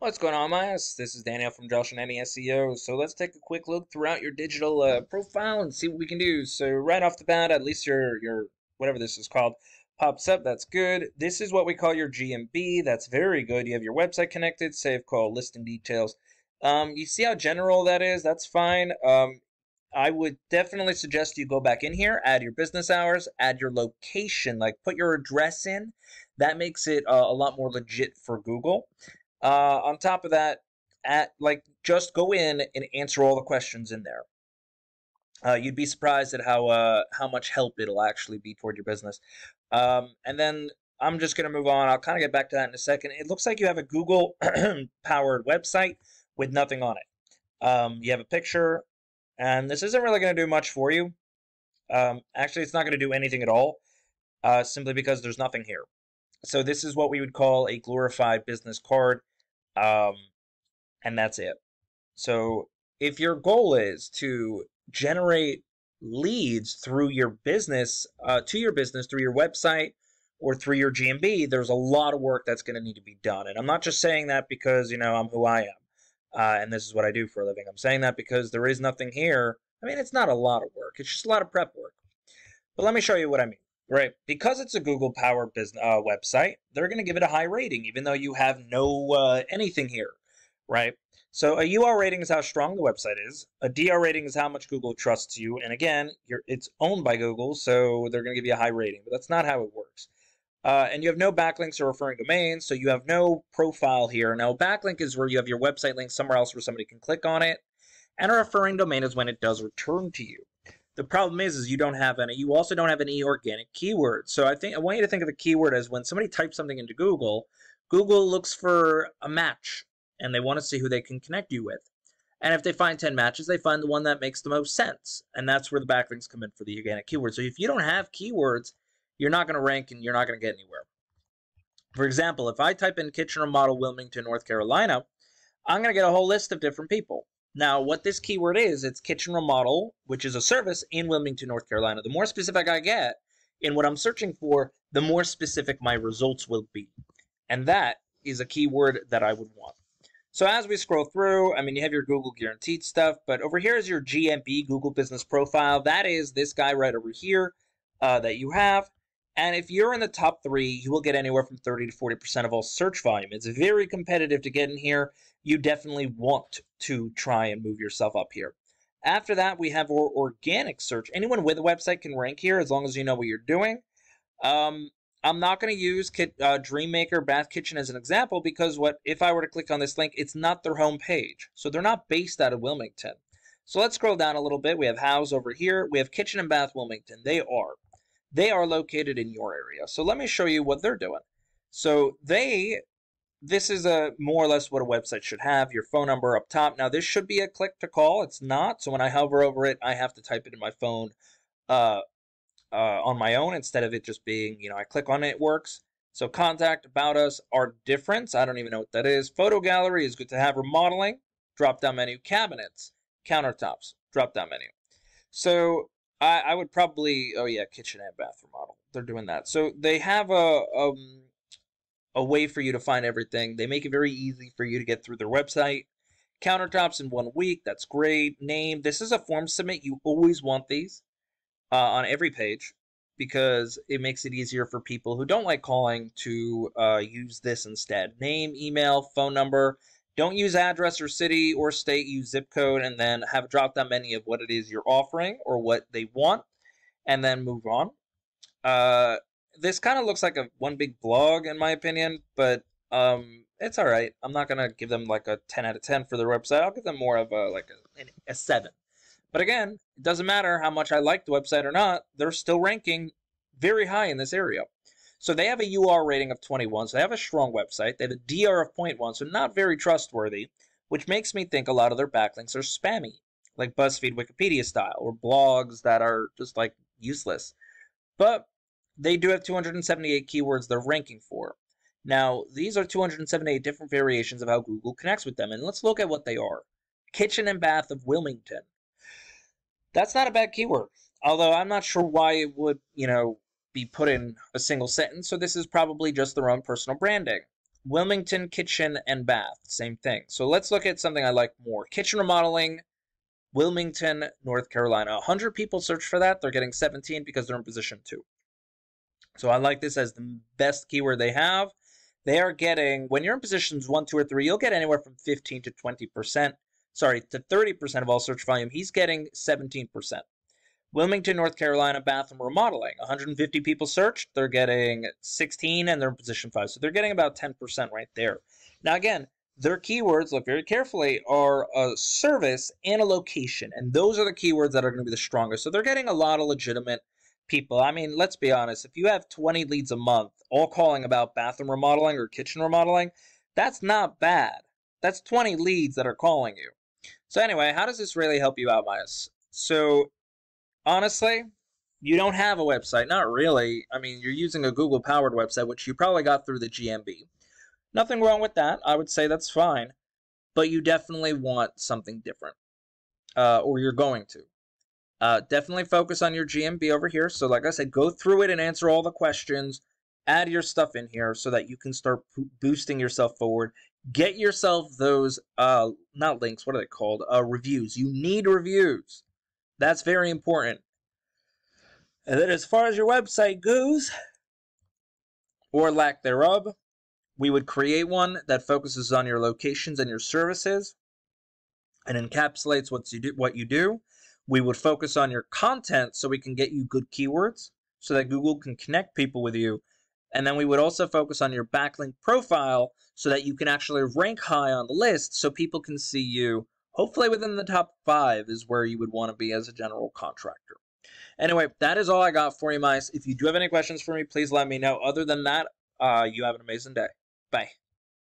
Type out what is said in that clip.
What's going on, my ass? This is Daniel from Josh and Any SEO. So let's take a quick look throughout your digital profile and see what we can do. So right off the bat, at least your whatever this is called pops up. That's good. This is what we call your GMB. That's very good. You have your website connected. Save call listing details. You see how general that is? That's fine. I would definitely suggest you go back in here, add your business hours, add your location, like put your address in. That makes it a lot more legit for Google. On top of that, just go in and answer all the questions in there. You'd be surprised at how much help it'll actually be toward your business. And then I'm just going to move on. I'll kind of get back to that in a second. It looks like you have a Google powered website with nothing on it. You have a picture, and this isn't really going to do much for you. Actually, it's not going to do anything at all, simply because there's nothing here. So this is what we would call a glorified business card, and that's it. So if your goal is to generate leads through your business, to your business through your website or through your GMB, there's a lot of work that's going to need to be done. And I'm not just saying that because, I'm who I am, and this is what I do for a living. I'm saying that because there is nothing here. I mean, it's not a lot of work. It's just a lot of prep work. But let me show you what I mean. Right, because it's a Google-powered business website, they're going to give it a high rating, even though you have no anything here, right? So a UR rating is how strong the website is. A DR rating is how much Google trusts you, and again, it's owned by Google, so they're going to give you a high rating. But that's not how it works. And you have no backlinks or referring domains, so you have no profile here. Now, a backlink is where you have your website link somewhere else where somebody can click on it, and a referring domain is when it does return to you. The problem is you don't have any. You also don't have any organic keywords. So I want you to think of a keyword as when somebody types something into Google, Google looks for a match, and they want to see who they can connect you with. And if they find 10 matches, they find the one that makes the most sense. And that's where the backlinks come in for the organic keywords. So if you don't have keywords, you're not going to rank and you're not going to get anywhere. For example, if I type in kitchen remodel, Wilmington, North Carolina, I'm going to get a whole list of different people. Now, what this keyword is, it's kitchen remodel, which is a service in Wilmington, North Carolina. The more specific I get in what I'm searching for, the more specific my results will be. And that is a keyword that I would want. So as we scroll through, you have your Google guaranteed stuff, but over here is your GMB, Google Business Profile. That is this guy right over here that you have. And if you're in the top 3, you will get anywhere from 30 to 40% of all search volume. It's very competitive to get in here. You definitely want to try and move yourself up here. After that, we have our organic search. Anyone with a website can rank here as long as you know what you're doing. I'm not going to use Dreammaker Bath Kitchen as an example because if I were to click on this link, it's not their home page. So they're not based out of Wilmington. So let's scroll down a little bit. We have House over here. We have Kitchen and Bath Wilmington. They are located in your area. So let me show you what they're doing. So this is more or less what a website should have. Your phone number up top. Now, this should be a click to call. It's not. So when I hover over it, I have to type it in my phone on my own instead of it just being, I click on it, it works. So contact, about us, our difference. I don't even know what that is. Photo gallery is good to have. Remodeling, drop-down menu. Cabinets, countertops, drop-down menu. So I would probably, kitchen and bath remodel. They're doing that. So they have a way for you to find everything. They make it very easy for you to get through their website. Countertops in 1 week. That's great. Name. This is a form submit. You always want these on every page because it makes it easier for people who don't like calling to use this instead. Name, email, phone number. Don't use address or city or state. Use zip code and then have a drop-down menu of what it is you're offering or what they want and then move on. This kind of looks like one big blog in my opinion, but it's all right. I'm not going to give them like a 10 out of 10 for their website. I'll give them more of a 7. But again, it doesn't matter how much I like the website or not. They're still ranking very high in this area. So they have a UR rating of 21, so they have a strong website. They have a DR of 0.1, so not very trustworthy, which makes me think a lot of their backlinks are spammy, like BuzzFeed Wikipedia style, or blogs that are just like useless. But they do have 278 keywords they're ranking for. Now, these are 278 different variations of how Google connects with them, and let's look at what they are. Kitchen and Bath of Wilmington. That's not a bad keyword, although I'm not sure why it would, be put in a single sentence, so this is probably just their own personal branding. Wilmington kitchen and bath, same thing. So let's look at something I like more. Kitchen remodeling, Wilmington, North Carolina. 100 people search for that. They're getting 17 because they're in position 2. So I like this as the best keyword they have. They are getting, when you're in positions 1, 2, or 3, you'll get anywhere from 15 to 20%. Sorry, to 30% of all search volume. He's getting 17%. Wilmington, North Carolina, bathroom remodeling. 150 people searched. They're getting 16 and they're in position 5. So they're getting about 10% right there. Now, again, their keywords, look very carefully, are a service and a location. And those are the keywords that are going to be the strongest. So they're getting a lot of legitimate people. I mean, let's be honest. If you have 20 leads a month all calling about bathroom remodeling or kitchen remodeling, that's not bad. That's 20 leads that are calling you. So anyway, how does this really help you out, Miles? So honestly, you don't have a website. Not really. I mean, you're using a Google-powered website, which you probably got through the GMB. Nothing wrong with that. I would say that's fine. But you definitely want something different. Or you're going to. Definitely focus on your GMB over here. So like I said, go through it and answer all the questions. Add your stuff in here so that you can start boosting yourself forward. Get yourself those, not links, what are they called? Reviews. You need reviews. That's very important. And then as far as your website goes, or lack thereof, we would create one that focuses on your locations and your services and encapsulates what you do. We would focus on your content so we can get you good keywords so that Google can connect people with you. And then we would also focus on your backlink profile so that you can actually rank high on the list so people can see you. Hopefully within the top 5 is where you would want to be as a general contractor. Anyway, that is all I got for you, mice. If you do have any questions for me, please let me know. Other than that, you have an amazing day. Bye.